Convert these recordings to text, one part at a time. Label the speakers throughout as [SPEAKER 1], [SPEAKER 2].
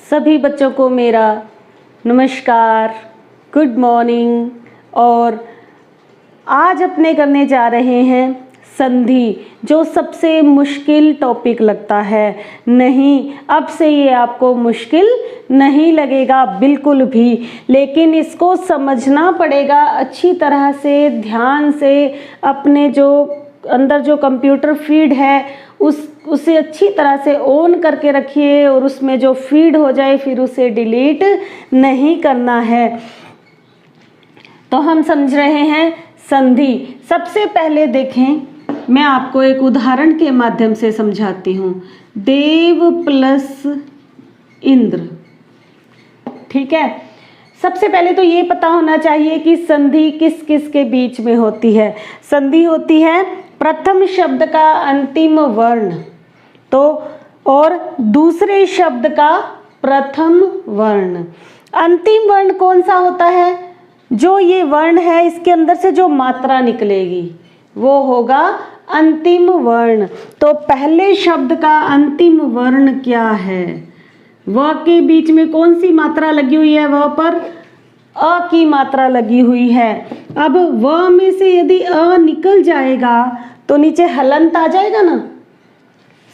[SPEAKER 1] सभी बच्चों को मेरा नमस्कार, गुड मॉर्निंग। और आज अपने करने जा रहे हैं संधि, जो सबसे मुश्किल टॉपिक लगता है। नहीं, अब से ये आपको मुश्किल नहीं लगेगा बिल्कुल भी, लेकिन इसको समझना पड़ेगा अच्छी तरह से, ध्यान से। अपने जो अंदर जो कंप्यूटर फीड है उसे अच्छी तरह से ऑन करके रखिए, और उसमें जो फीड हो जाए फिर उसे डिलीट नहीं करना है। तो हम समझ रहे हैं संधि। सबसे पहले देखें, मैं आपको एक उदाहरण के माध्यम से समझाती हूँ। देव प्लस इंद्र, ठीक है। सबसे पहले तो ये पता होना चाहिए कि संधि किस किस के बीच में होती है। संधि होती है प्रथम शब्द का अंतिम वर्ण तो और दूसरे शब्द का प्रथम वर्ण। अंतिम वर्ण कौन सा होता है? जो ये वर्ण है इसके अंदर से जो मात्रा निकलेगी वो होगा अंतिम वर्ण। तो पहले शब्द का अंतिम वर्ण क्या है? व के बीच में कौन सी मात्रा लगी हुई है? व पर अ की मात्रा लगी हुई है। अब व में से यदि अ निकल जाएगा तो नीचे हलंत आ जाएगा ना।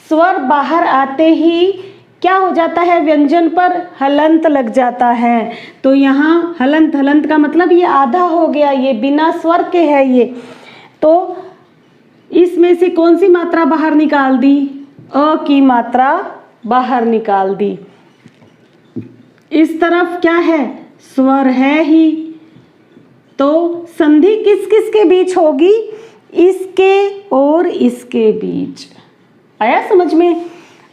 [SPEAKER 1] स्वर बाहर आते ही क्या हो जाता है? व्यंजन पर हलंत लग जाता है। तो यहाँ हलंत, हलंत का मतलब ये आधा हो गया, ये बिना स्वर के है ये। तो इसमें से कौन सी मात्रा बाहर निकाल दी? अ की मात्रा बाहर निकाल दी। इस तरफ क्या है? स्वर है ही। तो संधि किस किस के बीच होगी? इसके और इसके बीच। आया समझ में?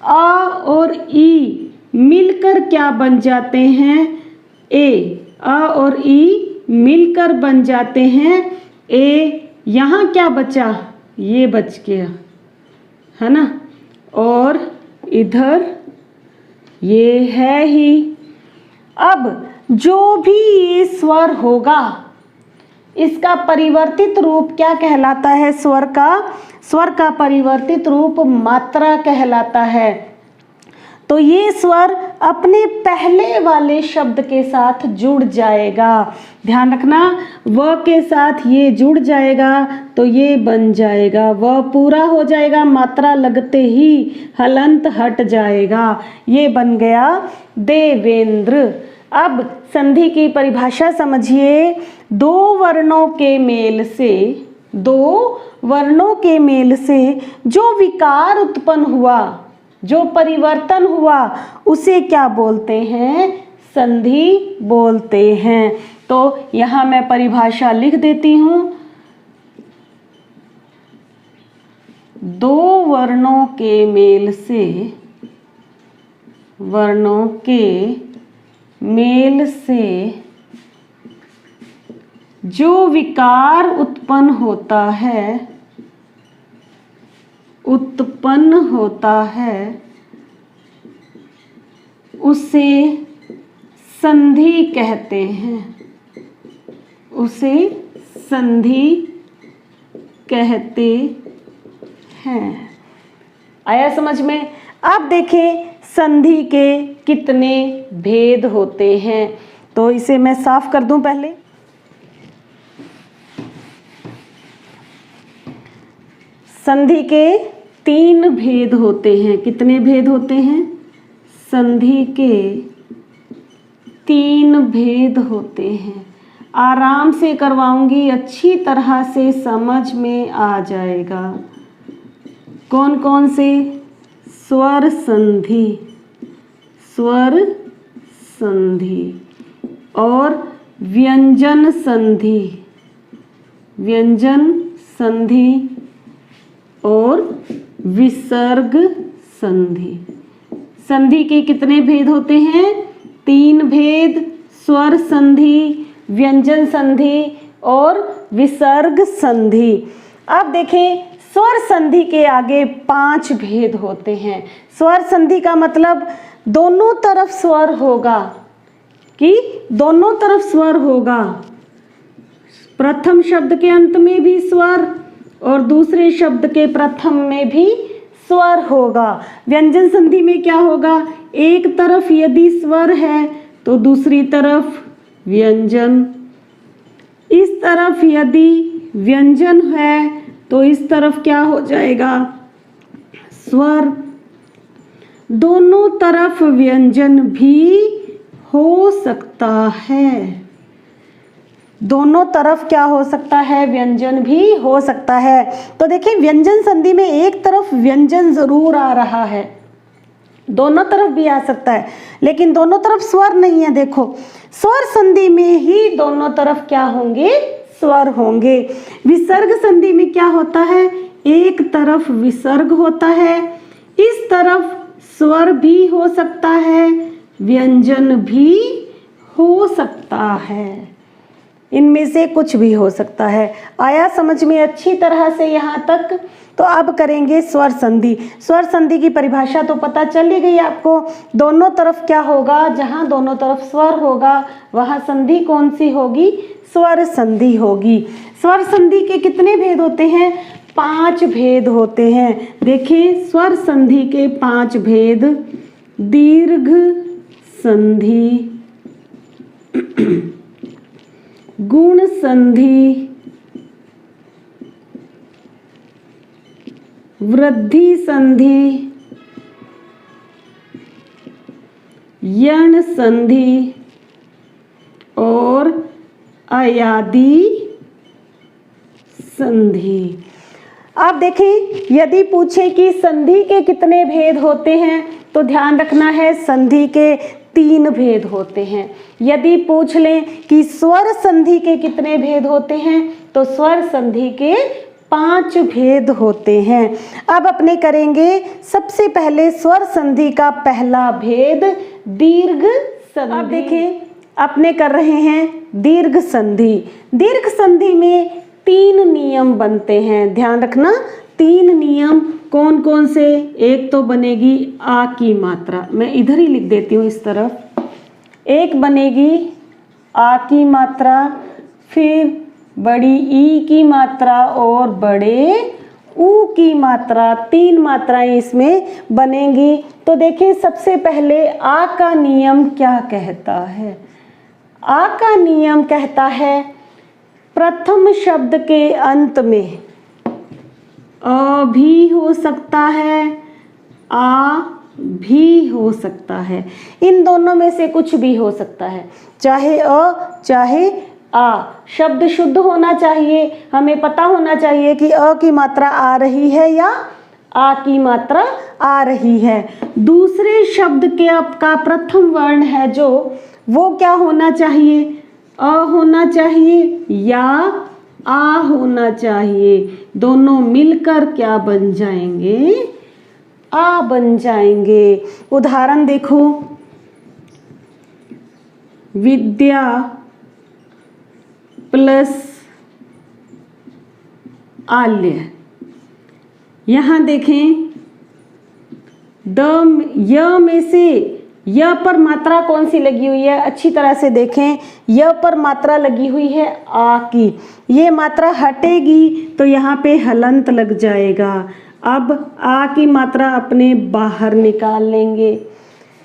[SPEAKER 1] आ और ई मिलकर क्या बन जाते हैं? ए। आ और ई मिलकर बन जाते हैं ए। यहाँ क्या बचा? ये बच गया, है ना। और इधर ये है ही। अब जो भी ये स्वर होगा इसका परिवर्तित रूप क्या कहलाता है? स्वर का परिवर्तित रूप मात्रा कहलाता है। तो ये स्वर अपने पहले वाले शब्द के साथ जुड़ जाएगा। ध्यान रखना, व के साथ ये जुड़ जाएगा तो ये बन जाएगा, व पूरा हो जाएगा, मात्रा लगते ही हलंत हट जाएगा। ये बन गया देवेंद्र। अब संधि की परिभाषा समझिए। दो वर्णों के मेल से जो विकार उत्पन्न हुआ, जो परिवर्तन हुआ, उसे क्या बोलते हैं? संधि बोलते हैं। तो यहाँ मैं परिभाषा लिख देती हूँ। दो वर्णों के मेल से जो विकार उत्पन्न होता है उसे संधि कहते हैं। आया समझ में? अब देखें संधि के कितने भेद होते हैं। तो इसे मैं साफ कर दूं पहले। संधि के 3 भेद होते हैं। कितने भेद होते हैं? संधि के 3 भेद होते हैं। आराम से करवाऊंगी, अच्छी तरह से समझ में आ जाएगा। कौन कौन से? स्वर संधि और व्यंजन संधि और विसर्ग संधि। संधि के कितने भेद होते हैं? 3 भेद। स्वर संधि, व्यंजन संधि और विसर्ग संधि। अब देखें, स्वर संधि के आगे 5 भेद होते हैं। स्वर संधि का मतलब दोनों तरफ स्वर होगा, कि दोनों तरफ स्वर होगा। प्रथम शब्द के अंत में भी स्वर और दूसरे शब्द के प्रथम में भी स्वर होगा। व्यंजन संधि में क्या होगा? एक तरफ यदि स्वर है तो दूसरी तरफ व्यंजन, इस तरफ यदि व्यंजन है तो इस तरफ क्या हो जाएगा, स्वर। दोनों तरफ व्यंजन भी हो सकता है, दोनों तरफ क्या हो सकता है, व्यंजन भी हो सकता है। तो देखिए व्यंजन संधि में एक तरफ व्यंजन जरूर आ रहा है, दोनों तरफ भी आ सकता है, लेकिन दोनों तरफ स्वर नहीं है। देखो स्वर संधि में ही दोनों तरफ क्या होंगे, स्वर होंगे। विसर्ग संधि में क्या होता है, एक तरफ विसर्ग होता है, इस तरफ स्वर भी हो सकता है, व्यंजन भी हो सकता है, इनमें से कुछ भी हो सकता है। आया समझ में अच्छी तरह से यहाँ तक? तो अब करेंगे स्वर संधि। स्वर संधि की परिभाषा तो पता चल ही गई आपको। दोनों तरफ क्या होगा, जहाँ दोनों तरफ स्वर होगा वहाँ संधि कौन सी होगी, स्वर संधि होगी। स्वर संधि के कितने भेद होते हैं, 5 भेद होते हैं। देखें स्वर संधि के 5 भेद, दीर्घ संधि, गुण संधि, वृद्धि संधि, यण संधि और अयादी संधि। आप देखें यदि पूछे कि संधि के कितने भेद होते हैं तो ध्यान रखना है संधि के 3 भेद होते हैं। यदि पूछ लें कि स्वर संधि के कितने भेद होते हैं तो स्वर संधि के 5 भेद होते हैं। अब अपने करेंगे सबसे पहले स्वर संधि का पहला भेद, दीर्घ संधि। अब देखें अपने कर रहे हैं दीर्घ संधि। दीर्घ संधि में 3 नियम बनते हैं, ध्यान रखना 3 नियम। कौन कौन से, एक तो बनेगी आ की मात्रा, मैं इधर ही लिख देती हूँ इस तरफ, एक बनेगी आ की मात्रा, फिर बड़ी ई की मात्रा और बड़े ऊ की मात्रा, 3 मात्राएं इसमें बनेंगी। तो देखिए सबसे पहले आ का नियम क्या कहता है, आ का नियम कहता है प्रथम शब्द के अंत में अ भी हो सकता है, आ भी हो सकता है, इन दोनों में से कुछ भी हो सकता है, चाहे अ चाहे आ। शब्द शुद्ध होना चाहिए, हमें पता होना चाहिए कि अ की मात्रा आ रही है या आ की मात्रा आ रही है। दूसरे शब्द के आपका प्रथम वर्ण है जो, वो क्या होना चाहिए, अ होना चाहिए या आ होना चाहिए, दोनों मिलकर क्या बन जाएंगे, आ बन जाएंगे। उदाहरण देखो, विद्या प्लस आल्य। यहाँ देखें य में से य पर मात्रा कौन सी लगी हुई है, अच्छी तरह से देखें, य पर मात्रा लगी हुई है आ की, ये मात्रा हटेगी तो यहाँ पे हलंत लग जाएगा। अब आ की मात्रा अपने बाहर निकाल लेंगे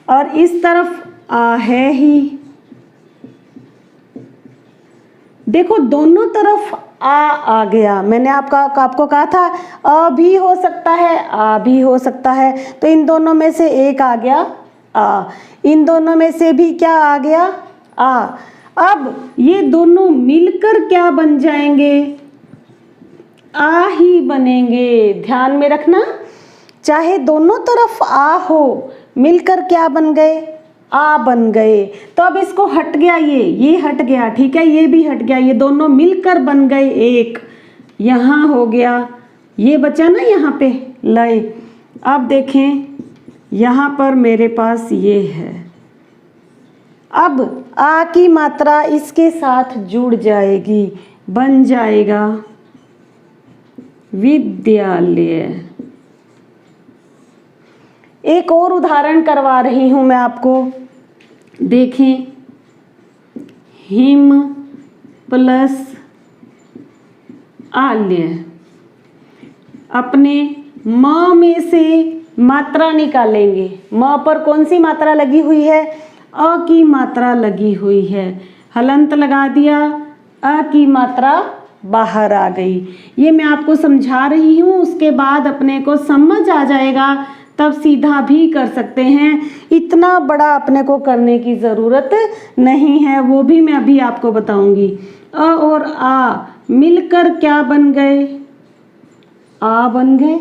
[SPEAKER 1] और इस तरफ आ है ही। देखो दोनों तरफ आ गया, मैंने आपको कहा था अ भी हो सकता है, आ भी हो सकता है, तो इन दोनों में से एक आ गया आ, इन दोनों में से भी क्या आ गया, आ। अब ये दोनों मिलकर क्या बन जाएंगे, आ ही बनेंगे। ध्यान में रखना, चाहे दोनों तरफ आ हो, मिलकर क्या बन गए, आ बन गए। तो अब इसको हट गया, ये हट गया, ठीक है, ये भी हट गया, ये दोनों मिलकर बन गए एक, यहाँ हो गया, ये बचा ना यहाँ पे लय। अब देखें यहाँ पर मेरे पास ये है, अब आ की मात्रा इसके साथ जुड़ जाएगी, बन जाएगा विद्यालय। एक और उदाहरण करवा रही हूं मैं आपको, देखें हिम प्लस आल्य। अपने म में से मात्रा निकालेंगे। म पर कौन सी मात्रा लगी हुई है? अ की मात्रा लगी हुई है। हलंत लगा दिया, अ की मात्रा बाहर आ गई। ये मैं आपको समझा रही हूँ, उसके बाद अपने को समझ आ जाएगा, तब सीधा भी कर सकते हैं। इतना बड़ा अपने को करने की ज़रूरत नहीं है, वो भी मैं अभी आपको बताऊंगी। अ और आ मिलकर क्या बन गए? आ बन गए।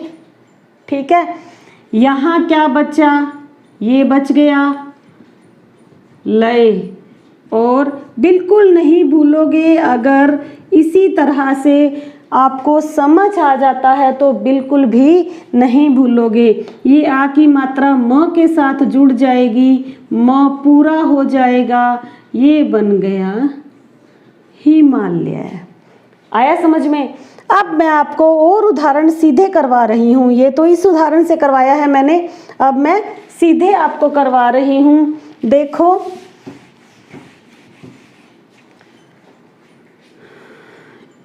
[SPEAKER 1] ठीक है, यहाँ क्या बचा? ये बच गया लय। और बिल्कुल नहीं भूलोगे, अगर इसी तरह से आपको समझ आ जाता है तो बिल्कुल भी नहीं भूलोगे। ये आ की मात्रा म के साथ जुड़ जाएगी, म पूरा हो जाएगा, ये बन गया हिमालय। आया समझ में? अब मैं आपको और उदाहरण सीधे करवा रही हूँ। ये तो इस उदाहरण से करवाया है मैंने, अब मैं सीधे आपको करवा रही हूँ। देखो,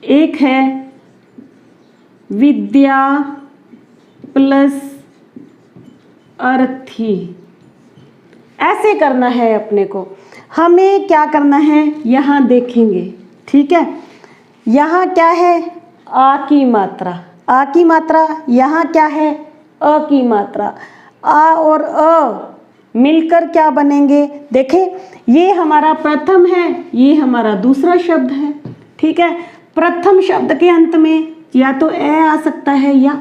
[SPEAKER 1] एक है विद्या प्लस अर्थी। ऐसे करना है अपने को। हमें क्या करना है, यहाँ देखेंगे। ठीक है, यहाँ क्या है? आ की मात्रा। आ की मात्रा। यहाँ क्या है? अ की मात्रा। आ और अ मिलकर क्या बनेंगे? देखें, ये हमारा प्रथम है, ये हमारा दूसरा शब्द है। ठीक है, प्रथम शब्द के अंत में या तो ए आ सकता है या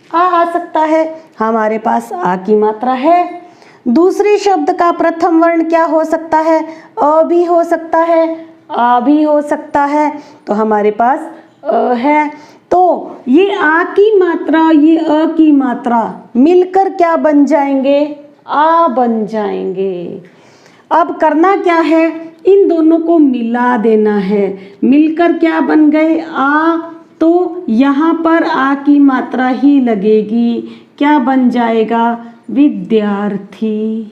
[SPEAKER 1] आ सकता है। हमारे पास आ की मात्रा है। दूसरे शब्द का प्रथम वर्ण क्या हो सकता है? अ भी हो सकता है, आ भी हो सकता है, तो हमारे पास अ है। तो ये आ की मात्रा, ये अ की मात्रा मिलकर क्या बन जाएंगे? आ बन जाएंगे। अब करना क्या है? इन दोनों को मिला देना है। मिलकर क्या बन गए? आ। तो यहाँ पर आ की मात्रा ही लगेगी, क्या बन जाएगा? विद्यार्थी।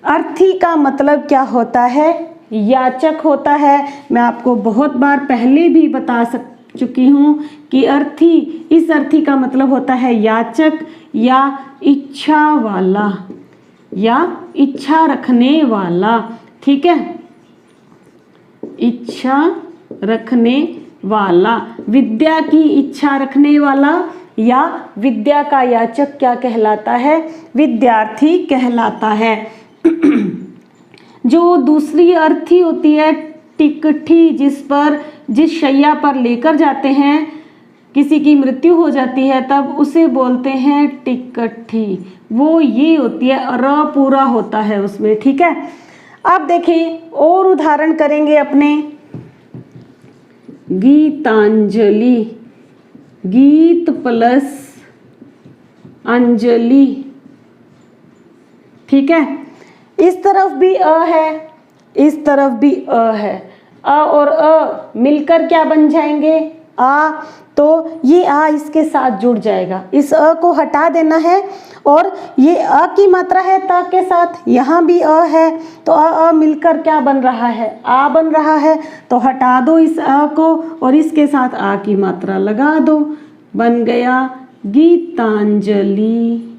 [SPEAKER 1] अर्थी का मतलब क्या होता है? याचक होता है। मैं आपको बहुत बार पहले भी बता चुकी हूँ कि अर्थी, इस अर्थी का मतलब होता है याचक या इच्छा वाला या इच्छा रखने वाला। ठीक है, इच्छा रखने वाला, विद्या की इच्छा रखने वाला या विद्या का याचक क्या कहलाता है? विद्यार्थी कहलाता है। जो दूसरी अर्थी होती है टिकठी, जिस शैया पर लेकर जाते हैं, किसी की मृत्यु हो जाती है तब उसे बोलते हैं टिकठी। वो ये होती है, र पूरा होता है उसमें। ठीक है, अब देखें और उदाहरण करेंगे अपने। गीतांजलि, गीत प्लस अंजलि। ठीक है, इस तरफ भी अ है, इस तरफ भी अ है। अ और अ मिलकर क्या बन जाएंगे? आ। तो ये आ इसके साथ जुड़ जाएगा, इस अ को हटा देना है। और ये अ की मात्रा है त के साथ, यहाँ भी अ है, तो अ मिलकर क्या बन रहा है? आ बन रहा है। तो हटा दो इस अ को और इसके साथ आ की मात्रा लगा दो, बन गया गीतांजलि।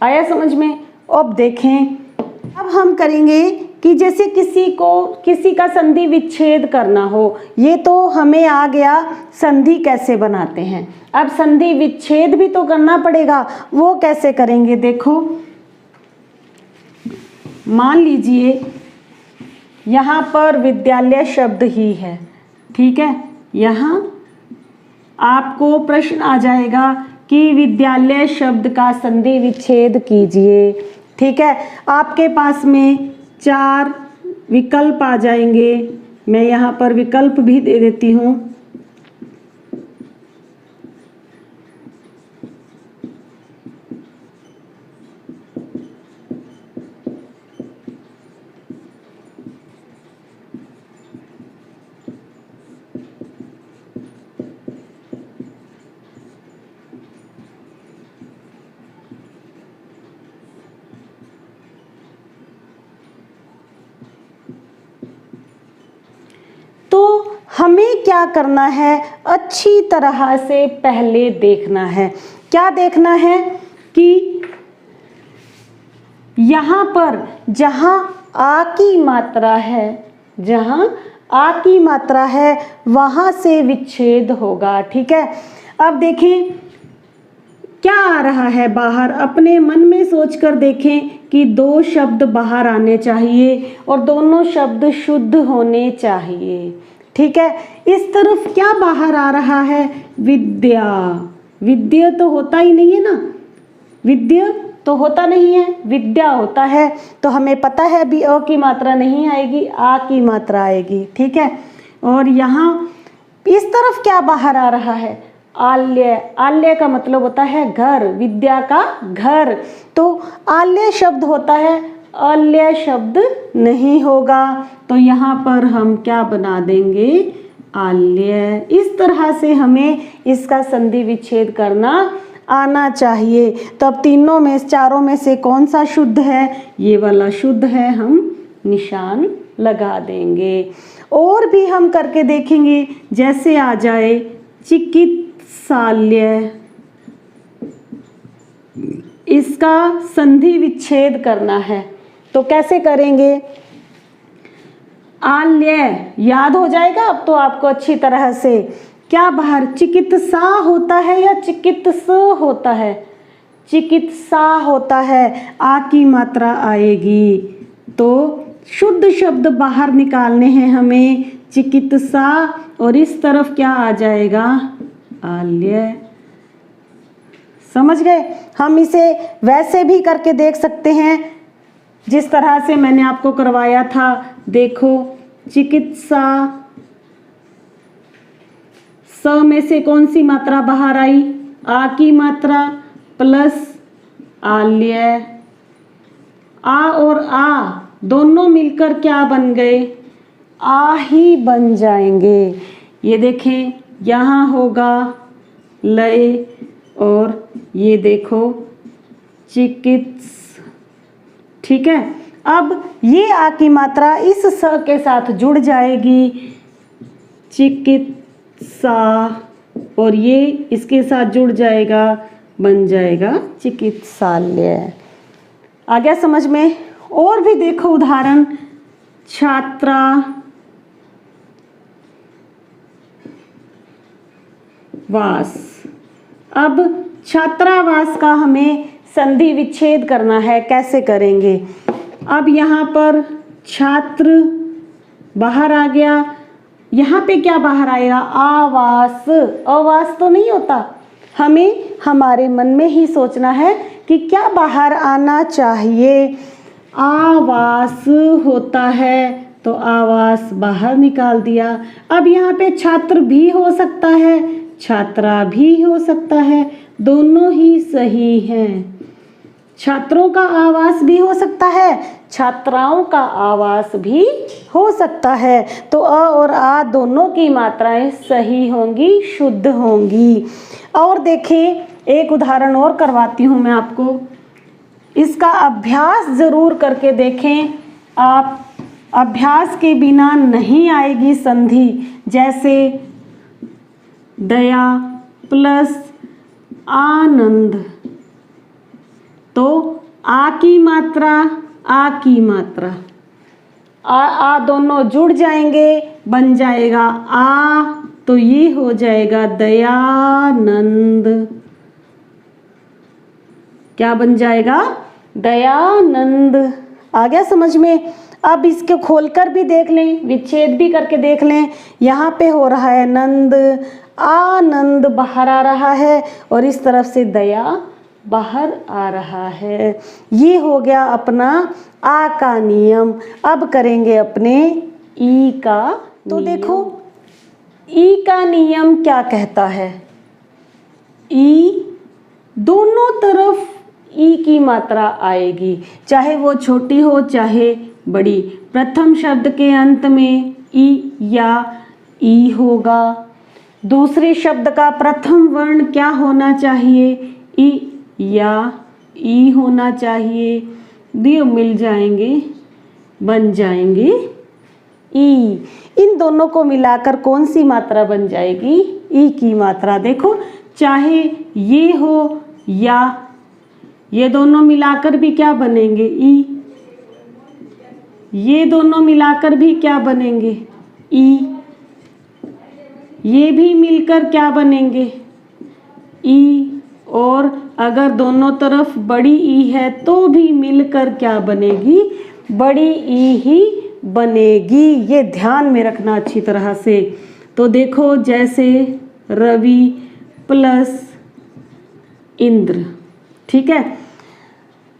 [SPEAKER 1] आया समझ में? अब देखें, अब हम करेंगे कि जैसे किसी का संधि विच्छेद करना हो। ये तो हमें आ गया संधि कैसे बनाते हैं। अब संधि विच्छेद भी तो करना पड़ेगा, वो कैसे करेंगे? देखो, मान लीजिए यहाँ पर विद्यालय शब्द ही है। ठीक है, यहाँ आपको प्रश्न आ जाएगा कि विद्यालय शब्द का संधि विच्छेद कीजिए। ठीक है, आपके पास में 4 विकल्प आ जाएंगे। मैं यहाँ पर विकल्प भी दे देती हूँ। हमें क्या करना है, अच्छी तरह से पहले देखना है। क्या देखना है कि यहाँ पर जहाँ आ की मात्रा है, जहाँ आ की मात्रा है वहाँ से विच्छेद होगा। ठीक है, अब देखें क्या आ रहा है बाहर। अपने मन में सोचकर देखें कि दो शब्द बाहर आने चाहिए और दोनों शब्द शुद्ध होने चाहिए। ठीक है, इस तरफ क्या बाहर आ रहा है, विद्या। विद्या तो होता ही नहीं है ना, विद्या तो होता नहीं है, विद्या होता है। तो हमें पता है भी अ की मात्रा नहीं आएगी, आ की मात्रा आएगी। ठीक है, और यहाँ इस तरफ क्या बाहर आ रहा है, आल्य। आल्य का मतलब होता है घर, विद्या का घर। तो आल्य शब्द होता है, आल्य शब्द नहीं होगा। तो यहाँ पर हम क्या बना देंगे, आल्य। इस तरह से हमें इसका संधि विच्छेद करना आना चाहिए। तो अब तीनों में, चारों में से कौन सा शुद्ध है, ये वाला शुद्ध है, हम निशान लगा देंगे। और भी हम करके देखेंगे, जैसे आ जाए चिकित्सालय, इसका संधि विच्छेद करना है। तो कैसे करेंगे, आल्य याद हो जाएगा अब तो आपको अच्छी तरह से। क्या बाहर चिकित्सा होता है या चिकित्स होता है, चिकित्सा होता है, आ की मात्रा आएगी। तो शुद्ध शब्द बाहर निकालने हैं हमें, चिकित्सा, और इस तरफ क्या आ जाएगा, आल्य। समझ गए। हम इसे वैसे भी करके देख सकते हैं जिस तरह से मैंने आपको करवाया था। देखो, चिकित्सा, स में से कौन सी मात्रा बाहर आई, आ की मात्रा प्लस आल्य। आ और आ दोनों मिलकर क्या बन गए, आ ही बन जाएंगे। ये देखें, यहाँ होगा लय, और ये देखो चिकित्स। ठीक है, अब ये आ की मात्रा इस स के साथ जुड़ जाएगी, चिकित्सा, और ये इसके साथ जुड़ जाएगा, बन जाएगा चिकित्सालय। आ गया समझ में। और भी देखो उदाहरण, छात्रा, वास। अब छात्रावास का हमें संधि विच्छेद करना है, कैसे करेंगे। अब यहाँ पर छात्र बाहर आ गया, यहाँ पे क्या बाहर आएगा, आवास। आवास तो नहीं होता, हमें हमारे मन में ही सोचना है कि क्या बाहर आना चाहिए। आवास होता है, तो आवास बाहर निकाल दिया। अब यहाँ पे छात्र भी हो सकता है, छात्रा भी हो सकता है, दोनों ही सही हैं। छात्रों का आवास भी हो सकता है, छात्राओं का आवास भी हो सकता है। तो अ और आ दोनों की मात्राएं सही होंगी, शुद्ध होंगी। और देखें, एक उदाहरण और करवाती हूँ मैं आपको, इसका अभ्यास ज़रूर करके देखें आप। अभ्यास के बिना नहीं आएगी संधि। जैसे दया प्लस आनंद, तो आ की मात्रा, आ की मात्रा, आ दोनों जुड़ जाएंगे, बन जाएगा आ। तो ये हो जाएगा दयानंद। क्या बन जाएगा, दयानंद। आ गया समझ में। अब इसको खोलकर भी देख लें, विच्छेद भी करके देख लें। यहाँ पे हो रहा है नंद, आनंद बाहर आ रहा है, और इस तरफ से दया बाहर आ रहा है। ये हो गया अपना आ का नियम। अब करेंगे अपने ई का। तो देखो, ई का नियम क्या कहता है, ई दोनों तरफ ई की मात्रा आएगी, चाहे वो छोटी हो चाहे बड़ी। प्रथम शब्द के अंत में ई या ई होगा। दूसरे शब्द का प्रथम वर्ण क्या होना चाहिए, ई या ई होना चाहिए। दिए मिल जाएंगे, बन जाएंगे ई। इन दोनों को मिलाकर कौन सी मात्रा बन जाएगी? ई की मात्रा। देखो, चाहे ये हो या ये दोनों मिलाकर भी क्या बनेंगे? ई। ये दोनों मिलाकर भी क्या बनेंगे? ई। ये भी मिलकर क्या बनेंगे? ई। और अगर दोनों तरफ बड़ी ई है तो भी मिलकर क्या बनेगी? बड़ी ई ही बनेगी। ये ध्यान में रखना अच्छी तरह से। तो देखो, जैसे रवि प्लस इंद्र, ठीक है।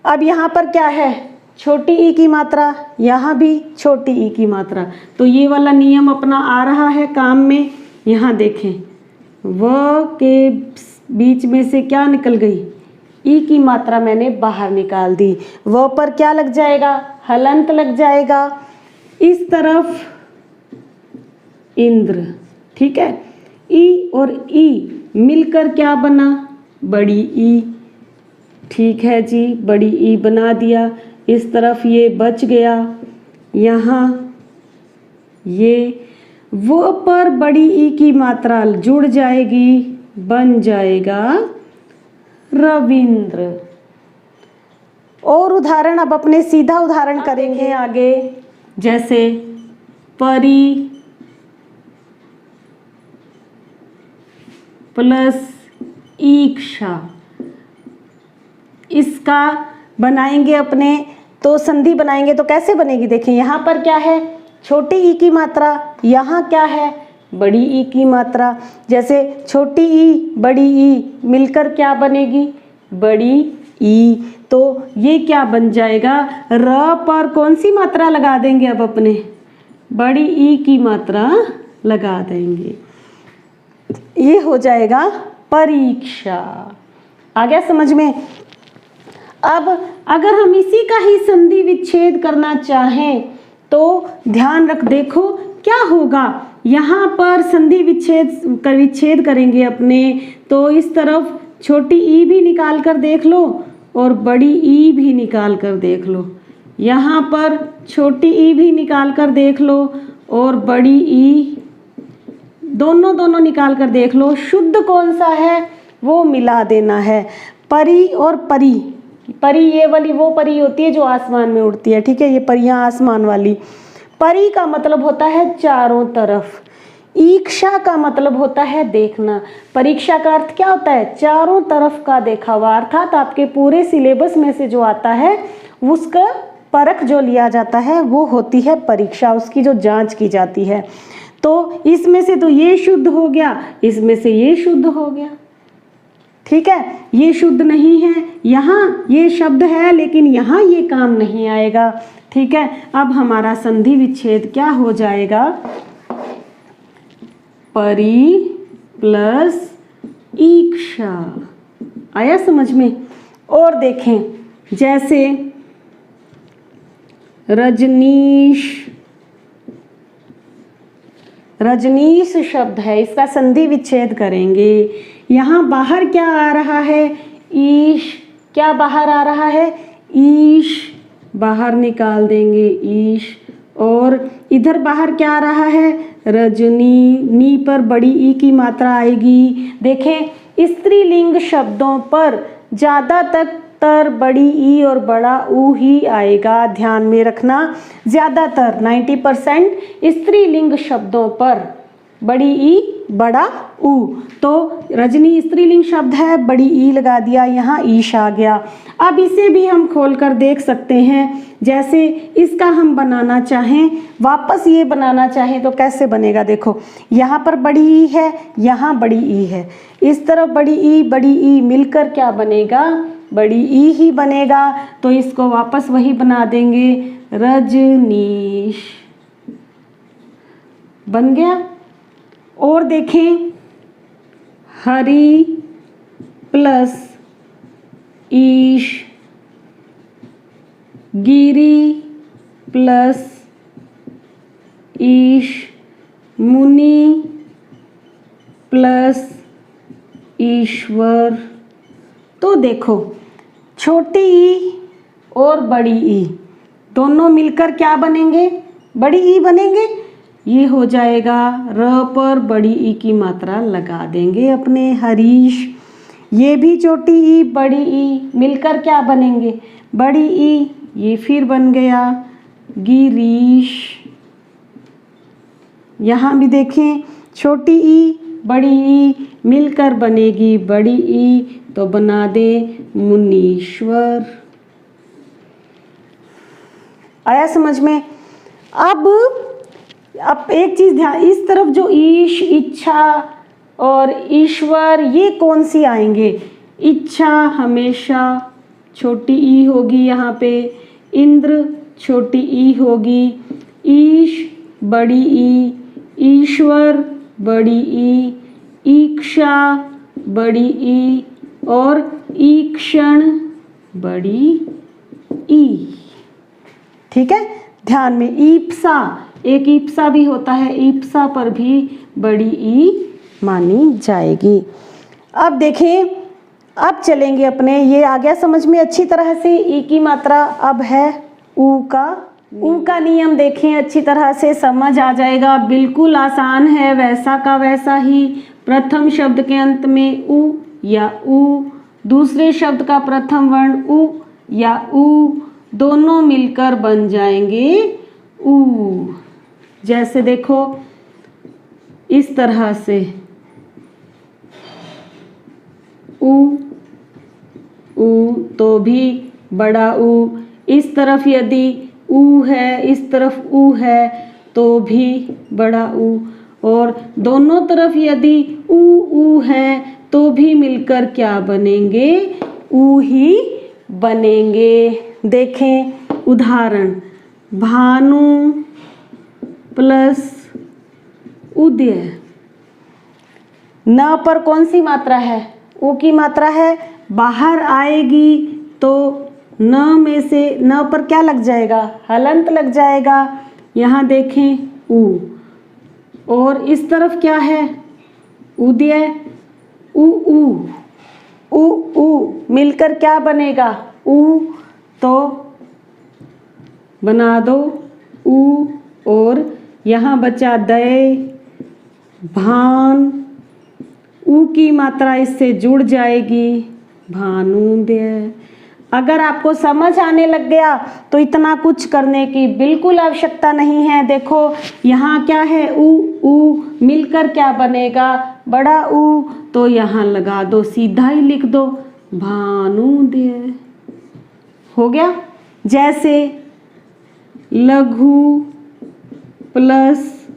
[SPEAKER 1] अब यहाँ पर क्या है? छोटी ई की मात्रा, यहाँ भी छोटी ई की मात्रा। तो ये वाला नियम अपना आ रहा है काम में। यहाँ देखें, व के बीच में से क्या निकल गई? ई की मात्रा मैंने बाहर निकाल दी। व पर क्या लग जाएगा? हलंत लग जाएगा। इस तरफ इंद्र, ठीक है। ई और ई मिलकर क्या बना? बड़ी ई, ठीक है जी, बड़ी ई बना दिया। इस तरफ ये बच गया, यहाँ ये वो पर बड़ी ई की मात्रा जुड़ जाएगी, बन जाएगा रविंद्र। और उदाहरण अब अपने सीधा उदाहरण करेंगे आगे। जैसे परी प्लस ईक्षा, इसका बनाएंगे अपने, तो संधि बनाएंगे तो कैसे बनेगी? देखिए, यहाँ पर क्या है? छोटी ई की मात्रा, यहाँ क्या है? बड़ी ई की मात्रा। जैसे छोटी ई बड़ी ई मिलकर क्या बनेगी? बड़ी ई। तो ये क्या बन जाएगा? र पर कौन सी मात्रा लगा देंगे? अब अपने बड़ी ई की मात्रा लगा देंगे। ये हो जाएगा परीक्षा। आ गया समझ में? अब अगर हम इसी का ही संधि विच्छेद करना चाहें तो ध्यान रख, देखो क्या होगा। यहाँ पर संधि विच्छेद करेंगे अपने, तो इस तरफ छोटी ई भी निकाल कर देख लो और बड़ी ई भी निकाल कर देख लो। यहाँ पर छोटी ई भी निकाल कर देख लो और बड़ी ई, दोनों निकाल कर देख लो। शुद्ध कौन सा है वो मिला देना है। परी और परी, परी ये वाली वो परी होती है जो आसमान में उड़ती है, ठीक है। ये परियां आसमान वाली। परी का मतलब होता है चारों तरफ। ईक्षा का मतलब होता है देखना। परीक्षा का अर्थ क्या होता है? चारों तरफ का देखा हुआ। अर्थात आपके पूरे सिलेबस में से जो आता है उसका परख जो लिया जाता है वो होती है परीक्षा, उसकी जो जांच की जाती है। तो इसमें से तो ये शुद्ध हो गया, इसमें से ये शुद्ध हो गया, ठीक है। ये शुद्ध नहीं है, यहाँ ये शब्द है लेकिन यहाँ ये काम नहीं आएगा, ठीक है। अब हमारा संधि विच्छेद क्या हो जाएगा? परी प्लस ईक्षा। आया समझ में? और देखें, जैसे रजनीश, रजनीश शब्द है, इसका संधि विच्छेद करेंगे। यहाँ बाहर क्या आ रहा है? ईश। क्या बाहर आ रहा है? ईश, बाहर निकाल देंगे ईश। और इधर बाहर क्या आ रहा है? रजनी। नी पर बड़ी ई की मात्रा आएगी। देखें, स्त्रीलिंग शब्दों पर ज़्यादातर बड़ी ई और बड़ा ऊ ही आएगा, ध्यान में रखना। ज़्यादातर 90% स्त्रीलिंग शब्दों पर बड़ी ई बड़ा ऊ। तो रजनी स्त्रीलिंग शब्द है, बड़ी ई लगा दिया, यहाँ ईश आ गया। अब इसे भी हम खोल कर देख सकते हैं। जैसे इसका हम बनाना चाहें, वापस ये बनाना चाहें तो कैसे बनेगा? देखो, यहाँ पर बड़ी ई है, यहाँ बड़ी ई है, इस तरफ बड़ी ई मिलकर क्या बनेगा? बड़ी ई ही बनेगा। तो इसको वापस वही बना देंगे, रजनीश बन गया। और देखें, हरी प्लस ईश, गिरी प्लस ईश, मुनि प्लस ईश्वर। तो देखो, छोटी ई और बड़ी ई दोनों मिलकर क्या बनेंगे? बड़ी ई बनेंगे। ये हो जाएगा र पर बड़ी ई की मात्रा लगा देंगे अपने हरीश। ये भी छोटी ई बड़ी ई मिलकर क्या बनेंगे, बड़ी ई, ये फिर बन गया गिरीश। यहाँ भी देखें छोटी ई बड़ी ई मिलकर बनेगी बड़ी ई, तो बना दे मुनीश्वर। आया समझ में। अब एक चीज ध्यान, इस तरफ जो ईश, इच्छा और ईश्वर ये कौन सी आएंगे, इच्छा हमेशा छोटी ई होगी यहाँ पे, इंद्र छोटी ई होगी, ईश बड़ी ई, ईश्वर बड़ी ई, ईक्षा बड़ी ई और ईक्षण बड़ी ई। ठीक है, ध्यान में। ईप्सा, एक ईप्सा भी होता है, ईप्सा पर भी बड़ी ई मानी जाएगी। अब देखें, अब चलेंगे अपने, ये आ गया समझ में अच्छी तरह से। ई की मात्रा अब है ऊ का नियम देखें, अच्छी तरह से समझ आ जाएगा। बिल्कुल आसान है, वैसा का वैसा ही। प्रथम शब्द के अंत में ऊ या ऊ, दूसरे शब्द का प्रथम वर्ण ऊ या ऊ, दोनों मिलकर बन जाएंगे ऊ। जैसे देखो इस तरह से ऊ, ऊ तो भी बड़ा ऊ। इस तरफ यदि ऊ है, इस तरफ ऊ है तो भी बड़ा ऊ, और दोनों तरफ यदि ऊ है तो भी मिलकर क्या बनेंगे, ऊ ही बनेंगे। देखें उदाहरण, भानु प्लस उदय। न पर कौन सी मात्रा है, ऊ की मात्रा है, बाहर आएगी तो न में से न पर क्या लग जाएगा, हलंत लग जाएगा। यहाँ देखें ऊ, और इस तरफ क्या है उदय, ऊ ऊ ऊ ऊ मिलकर क्या बनेगा ऊ, तो बना दो ऊ, और यहाँ बचा दय, भान, ऊ की मात्रा इससे जुड़ जाएगी, भानुदय। अगर आपको समझ आने लग गया तो इतना कुछ करने की बिल्कुल आवश्यकता नहीं है। देखो यहाँ क्या है ऊ मिलकर क्या बनेगा, बड़ा ऊ, तो यहाँ लगा दो, सीधा ही लिख दो भानुदय। हो गया। जैसे लघु प्लस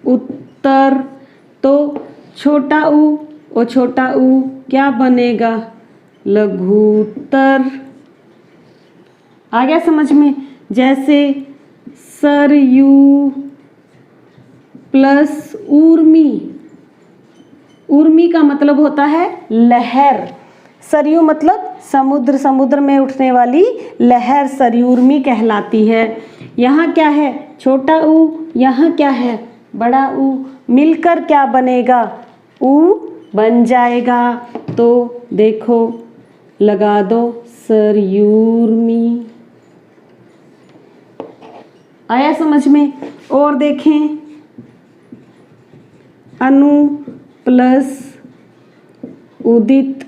[SPEAKER 1] उत्तर, तो छोटा ऊ और छोटा ऊ क्या बनेगा, लघुत्तर। आ गया समझ में। जैसे सरयू प्लस ऊर्मी, ऊर्मी का मतलब होता है लहर, सरयू मतलब समुद्र, समुद्र में उठने वाली लहर सरयूर्मी कहलाती है। यहाँ क्या है छोटा ऊ, यहाँ क्या है बड़ा ऊ, मिलकर क्या बनेगा, ऊ बन जाएगा। तो देखो लगा दो सरयूर्मी। आया समझ में। और देखें अनु प्लस उदित,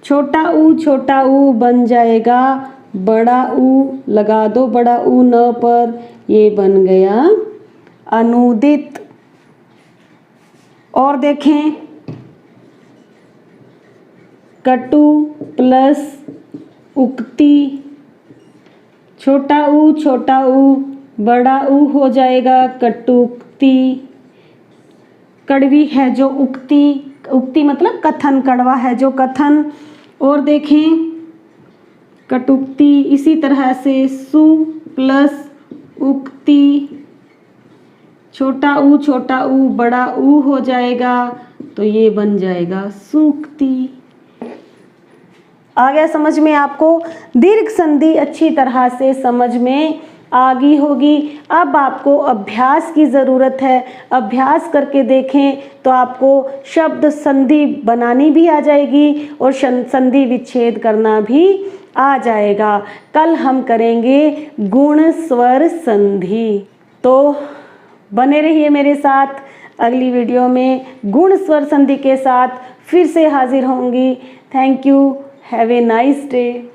[SPEAKER 1] छोटा ऊ बन जाएगा बड़ा ऊ, लगा दो बड़ा ऊ न पर, ये बन गया अनुदित। और देखें कटु प्लस उक्ति, छोटा ऊ बड़ा ऊ हो जाएगा कटुक्ति। कड़वी है जो उक्ति, उक्ति मतलब कथन, कड़वा है जो कथन। और देखें कटुक्ति, इसी तरह से सु प्लस उक्ति, छोटा ऊ बड़ा ऊ हो जाएगा, तो ये बन जाएगा सूक्ति। आ गया समझ में आपको। दीर्घ संधि अच्छी तरह से समझ में आ गई होगी। अब आपको अभ्यास की ज़रूरत है। अभ्यास करके देखें तो आपको शब्द संधि बनानी भी आ जाएगी और संधि विच्छेद करना भी आ जाएगा। कल हम करेंगे गुण स्वर संधि। तो बने रहिए मेरे साथ। अगली वीडियो में गुण स्वर संधि के साथ फिर से हाजिर होंगी। Thank you. Have a nice day.